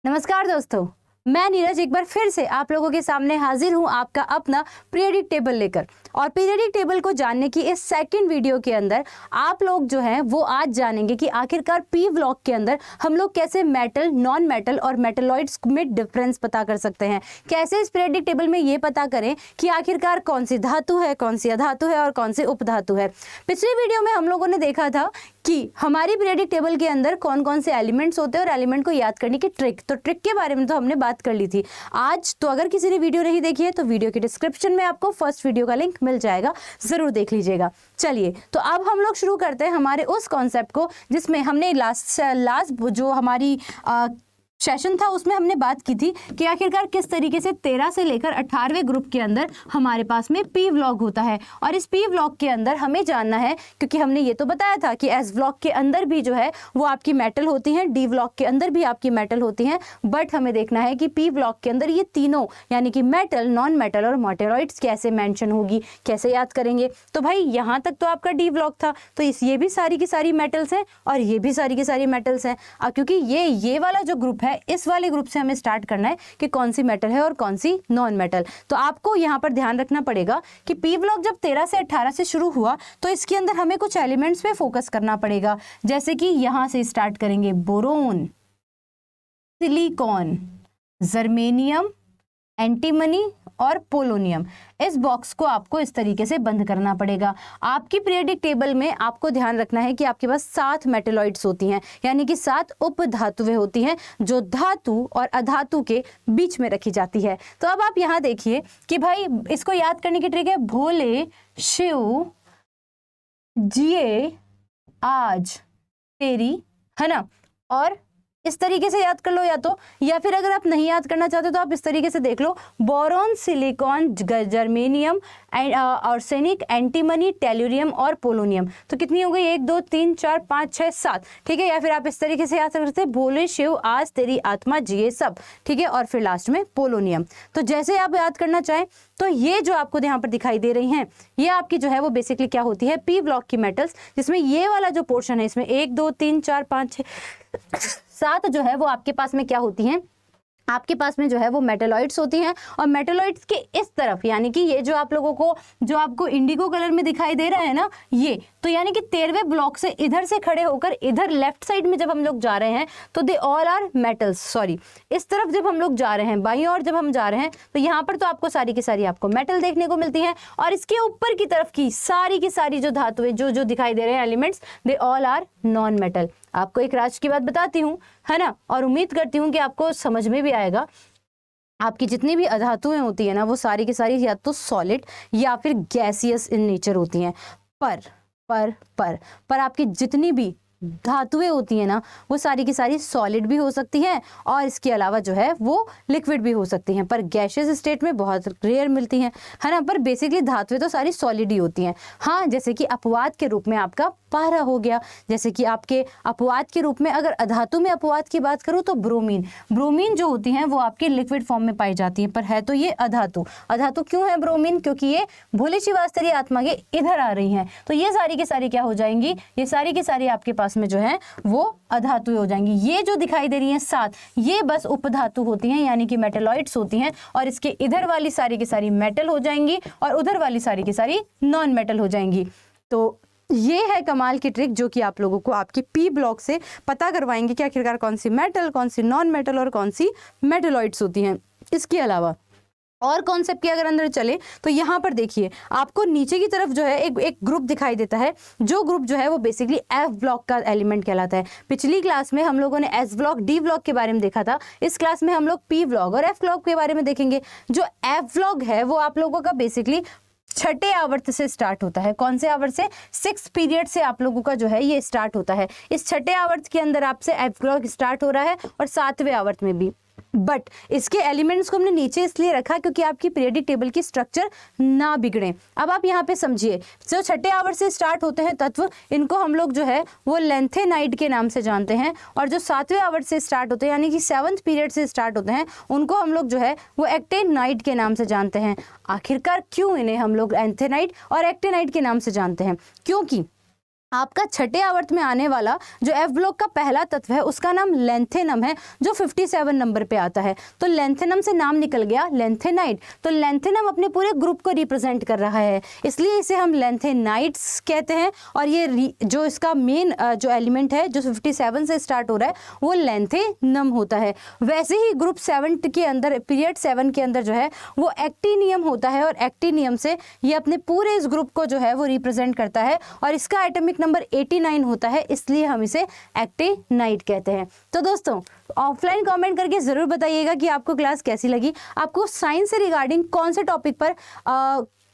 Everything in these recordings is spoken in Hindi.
नमस्कार दोस्तों, मैं नीरज एक बार फिर से आप लोगों के सामने हाजिर हूं आपका अपना पीरियडिक टेबल लेकर। और पीरियडिक टेबल को जानने की इस सेकंड वीडियो के अंदर आप लोग जो हैं वो आज जानेंगे कि आखिरकार पी ब्लॉक के अंदर हम लोग कैसे मेटल, नॉन मेटल और मेटलॉइड्स में डिफरेंस पता कर सकते हैं। कैसे इस पीरियडिक टेबल में ये पता करें कि आखिरकार कौन सी धातु है, कौन सी अधातु है और कौन सी उपधातु है। पिछली वीडियो में हम लोगों ने देखा था कि हमारी पीरियडिक टेबल के अंदर कौन कौन से एलिमेंट्स होते हैं और एलिमेंट को याद करने की ट्रिक के बारे में तो हमने बात कर ली थी। आज तो अगर किसी ने वीडियो नहीं देखी है तो वीडियो के डिस्क्रिप्शन में आपको फर्स्ट वीडियो का लिंक मिल जाएगा, जरूर देख लीजिएगा। चलिए तो अब हम लोग शुरू करते हैं हमारे उस कॉन्सेप्ट को जिसमें हमने लास्ट जो हमारी सेशन था उसमें हमने बात की थी कि आखिरकार किस तरीके से 13 से लेकर 18वें ग्रुप के अंदर हमारे पास में पी ब्लॉक होता है। और इस पी ब्लॉक के अंदर हमें जानना है, क्योंकि हमने ये तो बताया था कि एस ब्लॉक के अंदर भी जो है वो आपकी मेटल होती हैं, डी ब्लॉक के अंदर भी आपकी मेटल होती हैं, बट हमें देखना है कि पी ब्लॉक के अंदर ये तीनों यानी कि मेटल, नॉन मेटल और मेटलॉइड्स कैसे मेंशन होगी, कैसे याद करेंगे। तो भाई यहाँ तक तो आपका डी ब्लॉक था, तो ये भी सारी की सारी मेटल्स हैं और ये भी सारी की सारी मेटल्स हैं। क्योंकि ये वाला जो ग्रुप है, इस वाले ग्रुप से हमें स्टार्ट करना है कि कौन सी मेटल है और कौन सी नॉन मेटल। तो आपको यहां पर ध्यान रखना पड़ेगा कि पी ब्लॉक जब 13 से 18 से शुरू हुआ तो इसके अंदर हमें कुछ एलिमेंट्स पे फोकस करना पड़ेगा। जैसे कि यहां से स्टार्ट करेंगे बोरोन, सिलिकॉन, जर्मेनियम, एंटीमनी और पोलोनियम। इस बॉक्स को आपको इस तरीके से बंद करना पड़ेगा। आपकी पीरियडिक टेबल में आपको ध्यान रखना है कि आपके पास 7 मेटलॉइड्स होती हैं, यानी कि 7 उपधातुएं होती हैं जो धातु और अधातु के बीच में रखी जाती है। तो अब आप यहां देखिए कि भाई इसको याद करने की ट्रिक है, भोले शिव जिए आज तेरी, है ना। और इस तरीके से याद कर लो या फिर अगर आप नहीं याद करना चाहते तो आप इस तरीके से देख लो, boron, silicon, germanium, arsenic, antimony, tellurium और पोलोनियम। तो कितनी हो गई? 1 2 3 4 5 6 7, ठीक है। या फिर आप इस तरीके से याद कर सकते हैं, भोले शिव आज तेरी आत्मा जिए सब, ठीक है। और फिर लास्ट में पोलोनियम। तो जैसे आप याद करना चाहें तो ये जो आपको यहाँ पर दिखाई दे रही हैं ये आपकी जो है वो बेसिकली क्या होती है, पी ब्लॉक की मेटल्स, जिसमें ये वाला जो पोर्शन है इसमें 1 2 3 4 5 6 7 जो है वो आपके पास में क्या होती हैं, आपके पास में जो है वो मेटलॉइड्स होती हैं। और मेटलॉइड्स के इस तरफ यानी कि ये जो आप लोगों को जो आपको इंडिगो कलर में दिखाई दे रहा है ना, ये तो यानी कि 13वें ब्लॉक से इधर से खड़े होकर इधर लेफ्ट साइड में जब हम लोग जा रहे हैं तो they all are metals. Sorry, इस तरफ जब हम लोग जा रहे हैं, बाईं ओर जब हम जा रहे हैं तो यहाँ पर तो आपको सारी की सारी आपको मेटल देखने को मिलती है। और इसके ऊपर की तरफ की सारी जो धातुएं जो दिखाई दे रहे हैं elements, they all are non metal. आपको एक राज की बात बताती हूँ, है ना, और उम्मीद करती हूँ कि आपको समझ में भी आएगा। आपकी जितनी भी अधातुएं होती है ना वो सारी की सारी या तो सॉलिड या फिर गैसियस इन नेचर होती हैं। पर आपकी जितनी भी धातुएं होती हैं ना वो सारी की सारी सॉलिड भी हो सकती हैं और इसके अलावा जो है वो लिक्विड भी हो सकती हैं, पर गैसियस स्टेट में बहुत रेयर मिलती हैं, है ना। पर बेसिकली धातुएं तो सारी सॉलिड ही होती हैं। हाँ, जैसे कि अपवाद के रूप में आपका पारा हो गया। जैसे कि आपके अपवाद के रूप में अगर अधातु में अपवाद की बात करूं तो ब्रोमीन जो होती हैं वो आपके लिक्विड फॉर्म में पाई जाती हैं, पर है तो ये अधातु। क्यों है ब्रोमीन? क्योंकि ये भोले शिवास्तरी आत्मा के इधर आ रही हैं। तो ये सारी की सारी क्या हो जाएंगी, ये सारी की सारी आपके पास में जो है वो अधातु हो जाएंगी। ये जो दिखाई दे रही हैं 7, ये बस उपधातु होती हैं यानी कि मेटलॉइड्स होती हैं। और इसके इधर वाली सारी की सारी मेटल हो जाएंगी और उधर वाली सारी की सारी नॉन मेटल हो जाएंगी। तो ये है कमाल की ट्रिक जो कि आप लोगों को आपके पी ब्लॉक से पता करवाएंगे कि आखिरकार कौन सी मेटल, कौन सी नॉन मेटल और कौन सी मेटलॉइड्स होती हैं। इसके अलावा और कॉन्सेप्ट के अगर अंदर चले तो यहाँ पर देखिए आपको नीचे की तरफ जो है एक ग्रुप दिखाई देता है, जो ग्रुप जो है वो बेसिकली एफ ब्लॉक का एलिमेंट कहलाता है। पिछली क्लास में हम लोगों ने एस ब्लॉक, डी ब्लॉक के बारे में देखा था। इस क्लास में हम लोग पी ब्लॉक और एफ ब्लॉक के बारे में देखेंगे। जो एफ ब्लॉक है वो आप लोगों का बेसिकली छठे आवर्त से स्टार्ट होता है। कौन से आवर्त से? 6th पीरियड से आप लोगों का जो है ये स्टार्ट होता है। इस छठे आवर्त के अंदर आपसे एफ ब्लॉक स्टार्ट हो रहा है और 7वें आवर्त में भी। बट इसके एलिमेंट्स को हमने नीचे इसलिए रखा क्योंकि आपकी पीरियडिक टेबल की स्ट्रक्चर ना बिगड़े। अब आप यहाँ पे समझिए, जो छठे आवर्त से स्टार्ट होते हैं तत्व, इनको हम लोग जो है वो लेंथेनाइड के नाम से जानते हैं। और जो 7वें आवर्त से स्टार्ट होते हैं यानी कि 7th पीरियड से स्टार्ट होते हैं उनको हम लोग जो है वो एक्टेनाइड के नाम से जानते हैं। आखिरकार क्यों इन्हें हम लोग एंथेनाइड और एक्टेनाइड के नाम से जानते हैं? क्योंकि आपका छठे आवर्त में आने वाला जो एफ ब्लॉक का पहला तत्व है उसका नाम लेंथेनम है, जो 57 नंबर पे आता है। तो लेंथेनम से नाम निकल गया लेंथेनाइट। तो लेंथेनम अपने पूरे ग्रुप को रिप्रेजेंट कर रहा है, इसलिए इसे हम लेंथेनाइट्स कहते हैं। और ये जो इसका मेन जो एलिमेंट है जो 57 से स्टार्ट हो रहा है वो लेंथेनम होता है। वैसे ही ग्रुप 7 के अंदर, पीरियड 7 के अंदर जो है वो एक्टिनियम होता है, और एक्टिनियम से ये अपने पूरे इस ग्रुप को जो है वो रिप्रेजेंट करता है, और इसका एटॉमिक नंबर 89 होता है, इसलिए हम इसे एक्टिनाइट कहते हैं। तो दोस्तों ऑफलाइन कमेंट करके ज़रूर बताइएगा कि आपको क्लास कैसी लगी। आपको साइंस से रिगार्डिंग कौन से टॉपिक पर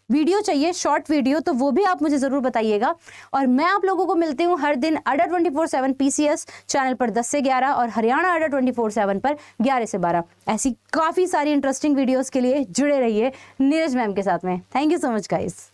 वीडियो चाहिए, शॉर्ट वीडियो, तो वो भी आप मुझे ज़रूर बताइएगा। और मैं आप लोगों को मिलती हूँ हर दिन अड्डा 24/7 PCS चैनल पर 10 से 11 और हरियाणा अड्डा 24/7 पर 11 से 12। ऐसी काफ़ी सारी इंटरेस्टिंग वीडियोज़ के लिए जुड़े रहिए नीरज मैम के साथ में। Thank you so much guys.